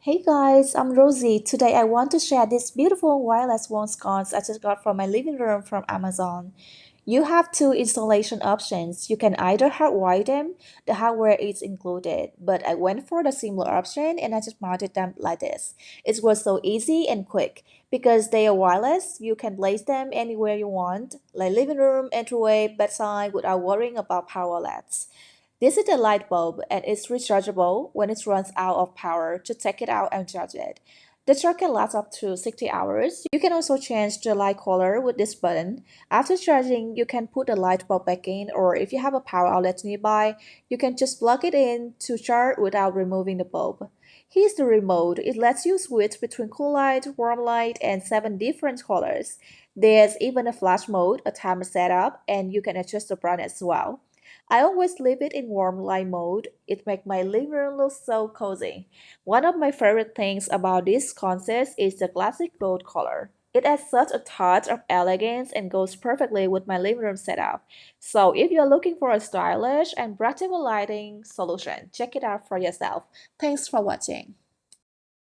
Hey guys, I'm Rosie. Today I want to share this beautiful wireless wall sconce I just got from my living room from Amazon. You have two installation options. You can either hardwire them, the hardware is included, but I went for the simpler option and I just mounted them like this. It was so easy and quick. Because they are wireless, you can place them anywhere you want, like living room, entryway, bedside, without worrying about power outlets. This is a light bulb and it's rechargeable when it runs out of power to take it out and charge it. The charge can last up to 60 hours. You can also change the light color with this button. After charging, you can put the light bulb back in, or if you have a power outlet nearby, you can just plug it in to charge without removing the bulb. Here's the remote. It lets you switch between cool light, warm light, and 7 different colors. There's even a flash mode, a timer setup, and you can adjust the brightness as well. I always leave it in warm light mode. It makes my living room look so cozy. One of my favorite things about this concept is the classic gold color. It adds such a touch of elegance and goes perfectly with my living room setup. So if you're looking for a stylish and practical lighting solution, check it out for yourself. Thanks for watching.